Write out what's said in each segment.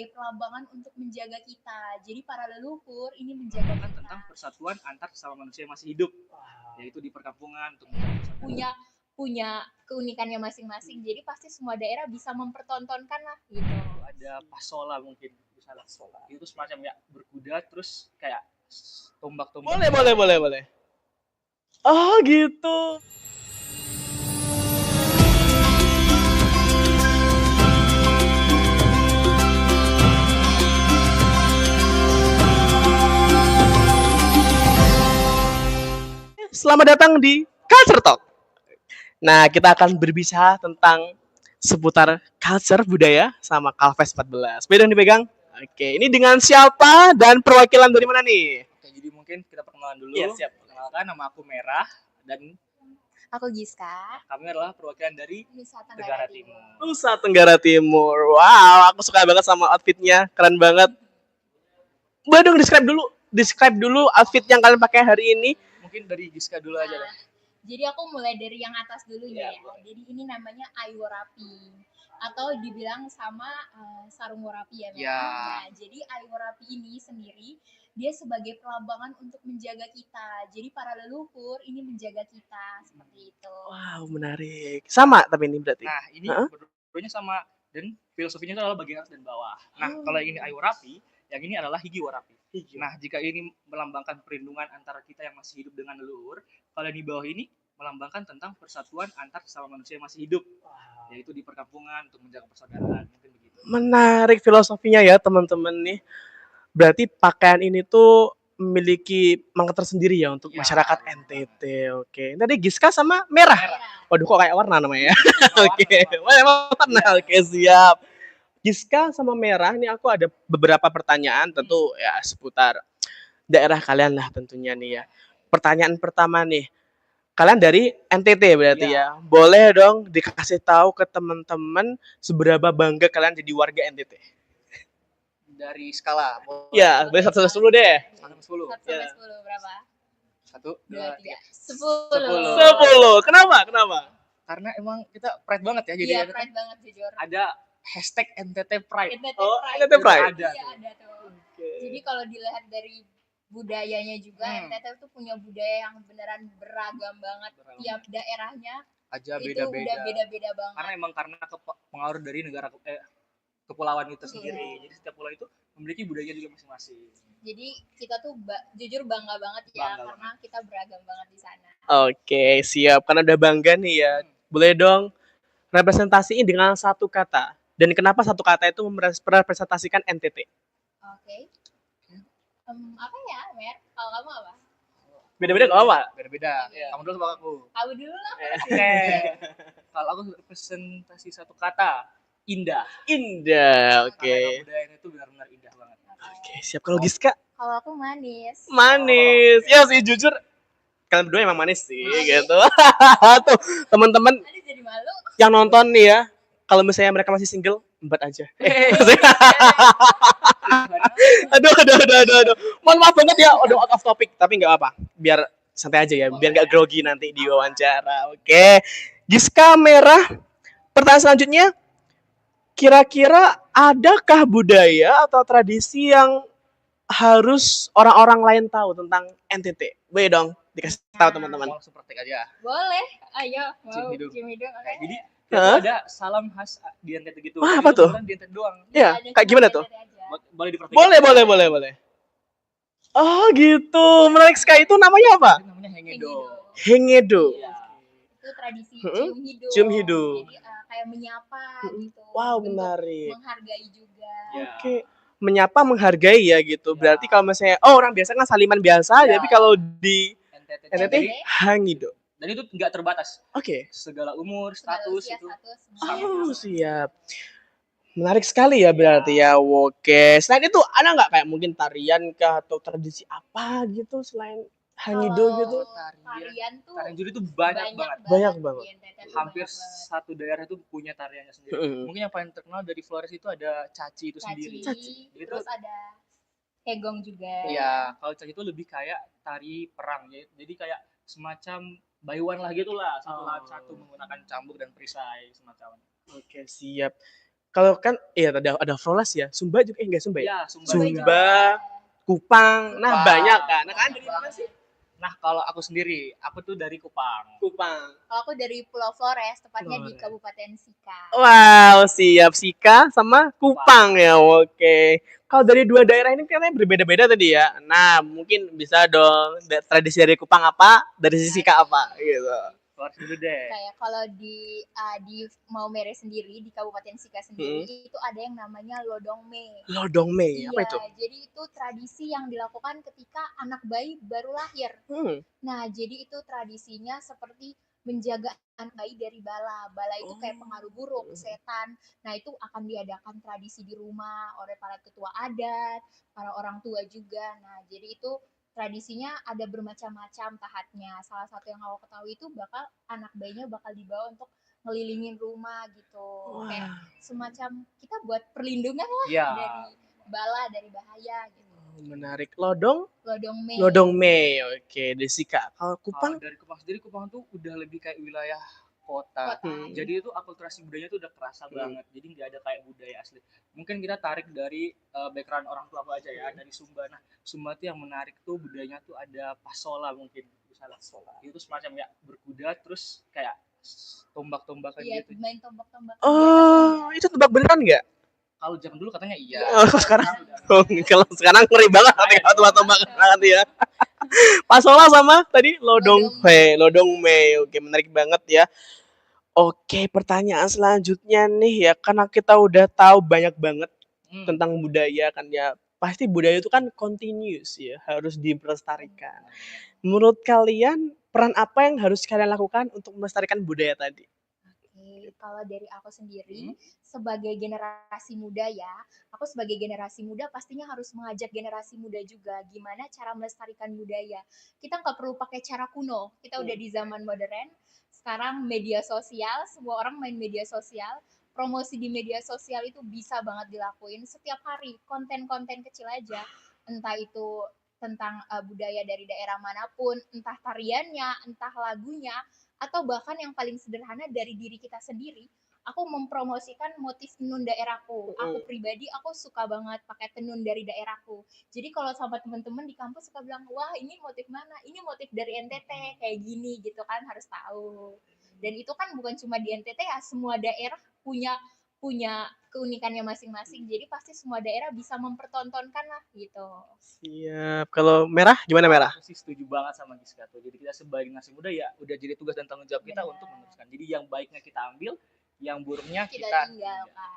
sebagai pelambangan untuk menjaga kita. Jadi para leluhur ini menjaga Kan kita. tentang persatuan antar sesama manusia yang masih hidup, Wow. yaitu di perkampungan untuk menjaga persatuan. Punya keunikannya masing-masing. Jadi pasti semua daerah bisa mempertontonkan lah gitu. Ada pasola mungkin di sana. Itu semacam ya berkuda terus kayak tombak-tombak. Boleh. Oh gitu. Selamat datang di Culture Talk. Nah, kita akan berbicara tentang seputar culture budaya sama Kalves 14. Beda dipegang? Oke, ini dengan siapa dan perwakilan dari mana nih? Oke, jadi mungkin kita perkenalan dulu. Iya, siap. Perkenalkan, nama aku Merah dan Aku Giska, kami adalah perwakilan dari Nusa Tenggara Tenggara Timur. Timur. Nusa Tenggara Timur. Wow, aku suka banget sama outfitnya, keren banget. Boleh dong describe dulu outfit yang kalian pakai hari ini. Mungkin dari Giska dulu aja deh. Jadi aku mulai dari yang atas dulu Iya, ya. Jadi ini namanya Aiworapi atau dibilang sama sarung warapi ya. Ya. Nah, jadi Aiworapi ini sendiri dia sebagai pelambangan untuk menjaga kita. Jadi para leluhur ini menjaga kita seperti itu. Wow, menarik. Sama tapi ini berarti. Nah, ini Hah? berdua sama dan filosofinya itu adalah bagian atas dan bawah. Nah, kalau yang ini Aiwarapi, yang ini adalah Higi Warapi. Nah, jika ini melambangkan perlindungan antara kita yang masih hidup dengan leluhur, kalau di bawah ini melambangkan tentang persatuan antar sesama manusia yang masih hidup, yaitu di perkampungan untuk menjaga persaudaraan, mungkin begitu. Menarik filosofinya ya teman-teman nih. Berarti pakaian ini tuh memiliki makna tersendiri ya untuk Ya, masyarakat NTT. Oke. Tadi Giska sama merah. Waduh kok kayak warna namanya ya. Oke. Warna. Oke, siap. Giska sama merah ini aku ada beberapa pertanyaan tentu ya seputar daerah kalian lah tentunya nih ya. Pertanyaan pertama nih. Kalian dari NTT berarti ya. Boleh dong dikasih tahu ke teman-teman seberapa bangga kalian jadi warga NTT. Dari skala, Ya, dari 1 sampai 10 deh. 1 sampai 10. 1 sampai 10 berapa? 1, 2, 2, 3, 10. 10. Kenapa? Karena emang kita pride banget ya, jadi Iya, ada, pride banget jujur. ada hashtag NTT Pride. NTT Oh, Pride. NTT Pride. Ada Iya, tuh. ada tuh. Jadi kalau dilihat dari budayanya juga, NTT tuh punya budaya yang beneran beragam banget. Tiap daerahnya Aja itu udah beda-beda. beda-beda banget. Karena emang karena pengaruh dari negara kepulauan itu sendiri. Jadi setiap pulau itu memiliki budayanya juga masing-masing. Jadi kita tuh jujur bangga banget ya Bangga karena kita beragam banget di sana. Oke, siap. Karena udah bangga nih ya. Boleh dong representasiin dengan satu kata. Dan kenapa satu kata itu merepresentasikan NTT? Oke. Apa ya, Mer? Kalau kamu apa? Beda-beda nggak apa? Beda-beda. Kamu dulu sama aku. Kamu dulu lah. Oke. Kalau aku representasi satu kata, indah. Indah. Oke. Karena budayanya itu benar-benar indah banget. Oke, siap. Kalau Giska? Kalau aku manis. Manis. Ya sih jujur kalian berdua emang manis sih gitu. Tuh teman-teman Aduh jadi malu. yang nonton nih ya, kalau misalnya mereka masih single, embat aja. Aduh. Mohon maaf banget ya, udah out of topic, tapi nggak apa. Biar santai aja ya, biar nggak grogi nanti di wawancara. Oke, Giska merah. Pertanyaan selanjutnya, kira-kira adakah budaya atau tradisi yang harus orang-orang lain tahu tentang NTT? Boleh dong dikasih tahu teman-teman. Mau langsung praktek aja. Boleh. Ayo, Cium mau hidung. cium hidung. Oke. Jadi itu ada salam khas di NTT gitu. Wah, Jadi apa itu tuh? beneran di NTT doang. Ya, kayak gimana tuh? Boleh dipraktekin. Boleh. Oh gitu, menarik sekali. Itu namanya apa? Itu namanya hengedo. Hengedo. Iya. Itu tradisi cium hidung. Cium hidung. Jadi kayak menyapa gitu. Wow, Bentuk menarik. menghargai juga. Ya. Oke, menyapa menghargai ya gitu. Berarti kalau misalnya orang biasa kan saliman biasa, Ya. tapi kalau di NTT. NTT hangido. Dan itu nggak terbatas. Oke. Segala umur, Segala status usia, itu. Oh, siap. Menarik sekali ya berarti ya. Oke. Selain itu ada nggak kayak mungkin tarian kah atau tradisi apa gitu selain hangido gitu? Tarian tuh Tarian juri itu banyak banget. Banyak banget. Di NTT tuh Hampir banyak banget. satu daerah itu punya tariannya sendiri. Mungkin yang paling terkenal dari Flores itu ada caci itu sendiri. Caci. Itu Terus ada hegong juga. ya, kalau caci itu lebih kayak tari perang ya. Jadi kayak semacam bayuan lah gitulah, satu lawan satu menggunakan cambuk dan perisai semacam. Oke, siap. Kalau kan iya ada Flores ya. Sumba juga enggak Sumba ya? Iya, Sumba Sumba juga. Sumba, Kupang. Nah, Kupang. banyak kan. Nah, kan dari mana sih? Nah, kalau aku sendiri, aku tuh dari Kupang. Kupang. Kalau aku dari Pulau Flores, tepatnya di Flores. Kabupaten Sika. Wow, siap Sika sama Kupang ya. Oke. Kalau dari dua daerah ini katanya berbeda-beda tadi ya. Nah, mungkin bisa dong tradisi dari Kupang apa, dari Sika apa gitu. Flores dulu deh. Kayak kalau di Maumere sendiri, di Kabupaten Sika sendiri, itu ada yang namanya Lodong Me. Lodong Mei, apa itu? Jadi itu tradisi yang dilakukan ketika anak bayi baru lahir. Nah, jadi itu tradisinya seperti menjaga anak bayi dari bala. Bala itu kayak pengaruh buruk, setan. Nah, itu akan diadakan tradisi di rumah oleh para ketua adat, para orang tua juga. Nah, jadi itu tradisinya ada bermacam-macam tahatnya. Salah satu yang aku ketahui itu bakal anak bayinya bakal dibawa untuk ngelilingin rumah gitu. Kayak semacam kita buat perlindungan lah dari bala, dari bahaya gitu. Menarik. Lodong Mei. Lodong Mei. Oke, Desika. Kalau Kupang dari Kupang sendiri, Kupang tuh udah lebih kayak wilayah kota. Jadi itu akulturasi budayanya tuh udah kerasa banget. Jadi nggak ada kayak budaya asli. Mungkin kita tarik dari background orang tua aku aja ya, dari Sumba. Nah, Sumba tuh yang menarik tuh budayanya tuh ada pasola mungkin. Misalnya itu semacam ya berkuda terus kayak tombak-tombakan gitu. Main tombak-tombak. Oh, itu tebak beneran nggak? Kalau zaman dulu katanya iya. Kalau sekarang ngeri banget kalau tombak-tombak nanti ya. Pasola sama tadi Lodong Mei. Oke, menarik banget ya. Oke, pertanyaan selanjutnya nih ya, karena kita udah tahu banyak banget tentang budaya kan ya. Pasti budaya itu kan continuous ya, harus dilestarikan. Menurut kalian, peran apa yang harus kalian lakukan untuk melestarikan budaya tadi? Kalau dari aku sendiri, sebagai generasi muda ya, aku sebagai generasi muda pastinya harus mengajak generasi muda juga gimana cara melestarikan budaya. Kita nggak perlu pakai cara kuno, kita udah di zaman modern, sekarang media sosial, semua orang main media sosial, promosi di media sosial itu bisa banget dilakuin setiap hari, konten-konten kecil aja, entah itu tentang budaya dari daerah manapun, entah tariannya, entah lagunya, atau bahkan yang paling sederhana dari diri kita sendiri, aku mempromosikan motif tenun daerahku. Aku pribadi aku suka banget pakai tenun dari daerahku. Jadi kalau sama teman-teman di kampus suka bilang, wah ini motif mana? Ini motif dari NTT kayak gini gitu kan, harus tahu. Dan itu kan bukan cuma di NTT ya, semua daerah punya punya keunikannya masing-masing. Jadi pasti semua daerah bisa mempertontonkan lah gitu. Siap. Kalau Merah gimana Merah? Aku sih setuju banget sama Giska tuh. Jadi kita sebagai generasi muda ya udah jadi tugas dan tanggung jawab kita untuk meneruskan. Jadi yang baiknya kita ambil, yang buruknya kita tinggalkan.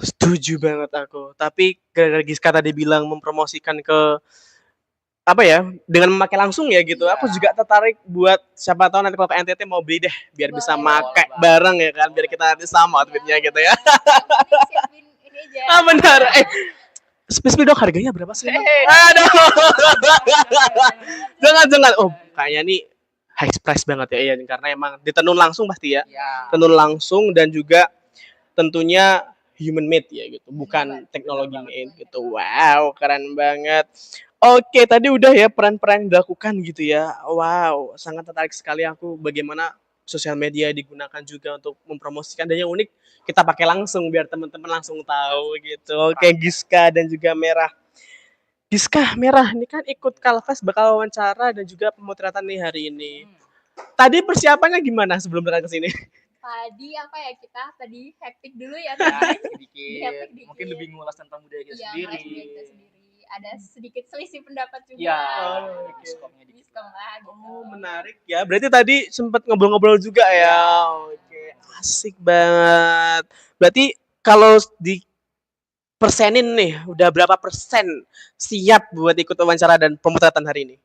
Setuju banget aku. Tapi gara-gara Giska tadi bilang mempromosikan ke apa ya, dengan memakai langsung ya gitu. Aku juga tertarik buat siapa tahu nanti kalau ke NTT mau beli deh biar bisa pakai bareng ya kan, biar kita nanti sama outfitnya gitu ya. Benar. Spesial dong, harganya berapa sih? Aduh. Jangan. Oh, kayaknya nih high price banget ya, karena emang ditenun langsung pasti ya. Tenun langsung dan juga tentunya human made ya gitu, bukan teknologi made gitu. Wow, keren banget. Oke, tadi udah ya peran-peran yang dilakukan gitu ya. Wow, sangat tertarik sekali aku bagaimana sosial media digunakan juga untuk mempromosikan, dan yang unik kita pakai langsung biar teman-teman langsung tahu gitu. Oke, Giska dan juga Merah. Giska, Merah, ini kan ikut Kalfest bakal wawancara dan juga pemotretan nih hari ini. Tadi persiapannya gimana sebelum berangkat ke sini? Tadi tadi hektik dulu ya, sedikit. Mungkin lebih ngulas tentang budaya kita sendiri. Ada sedikit selisih pendapat juga. Diskom lah gitu. Oh, menarik ya. Berarti tadi sempat ngobrol-ngobrol juga ya. Oke, asik banget. Berarti kalau di persenin nih, udah berapa persen siap buat ikut wawancara dan pemotretan hari ini?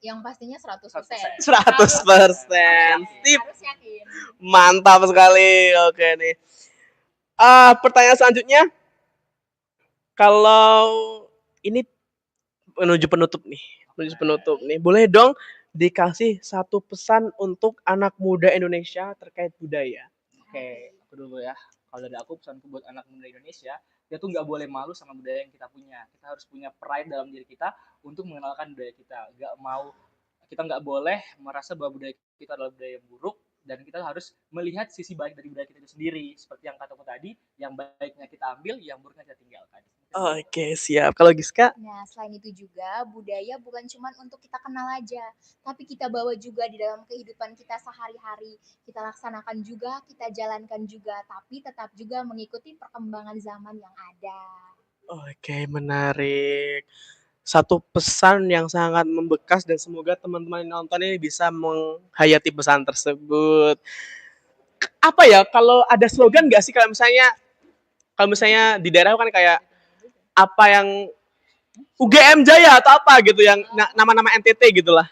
Yang pastinya 100%. 100%. Sip. Harus yakin. Mantap sekali. Oke nih. Pertanyaan selanjutnya. Kalau ini menuju penutup nih. Boleh dong dikasih satu pesan untuk anak muda Indonesia terkait budaya. Oke, aku dulu ya. Kalau dari aku, pesanku buat anak muda Indonesia, kita tuh nggak boleh malu sama budaya yang kita punya. Kita harus punya pride dalam diri kita untuk mengenalkan budaya kita. Kita nggak boleh merasa bahwa budaya kita adalah budaya yang buruk, dan kita harus melihat sisi baik dari budaya kita itu sendiri. Seperti yang kataku tadi, yang baiknya kita ambil, yang buruknya kita tinggalkan. Oke, siap. Kalau Giska? Nah, selain itu juga budaya bukan cuma untuk kita kenal aja, tapi kita bawa juga di dalam kehidupan kita sehari-hari. Kita laksanakan juga, kita jalankan juga, tapi tetap juga mengikuti perkembangan zaman yang ada. Oke, menarik. Satu pesan yang sangat membekas dan semoga teman-teman yang nonton ini bisa menghayati pesan tersebut. Apa ya, kalau ada slogan nggak sih kalau misalnya di daerah kan kayak apa yang UGM Jaya atau apa gitu yang nama-nama NTT gitulah.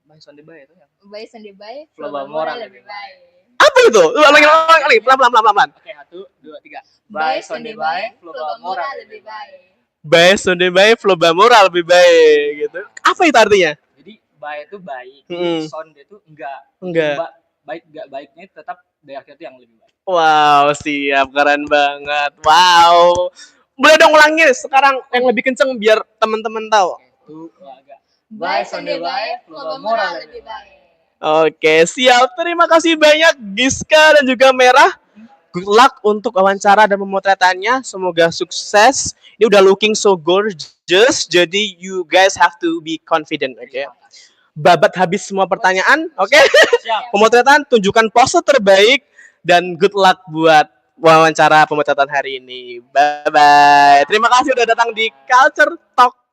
Baik sonde baik itu yang Baik sendiri baik, Global moral lebih baik. Apa itu? Ulangi, pelan-pelan. Oke, 1, 2, 3. Baik sendiri baik, global moral lebih baik. Baik, sonde baik, floba moral lebih baik gitu. Apa itu artinya? Jadi baik itu baik, sonde itu enggak. Baik enggak baiknya tetap dari akhir itu yang lebih baik. Wow, siap, keren banget. Wow. Boleh dong ulangin sekarang yang lebih kenceng biar teman-teman tahu. Itu agak Baik sendiri baik, global moral lebih baik. Oke, siap. Terima kasih banyak Giska dan juga Merah. Good luck untuk wawancara dan pemotretannya. Semoga sukses. Ini udah looking so gorgeous. Jadi you guys have to be confident, oke? Babat habis semua pertanyaan, oke? siap. Pemotretan, tunjukkan pose terbaik dan good luck buat wawancara pemotretan hari ini. Bye bye. Terima kasih udah datang di Culture Talk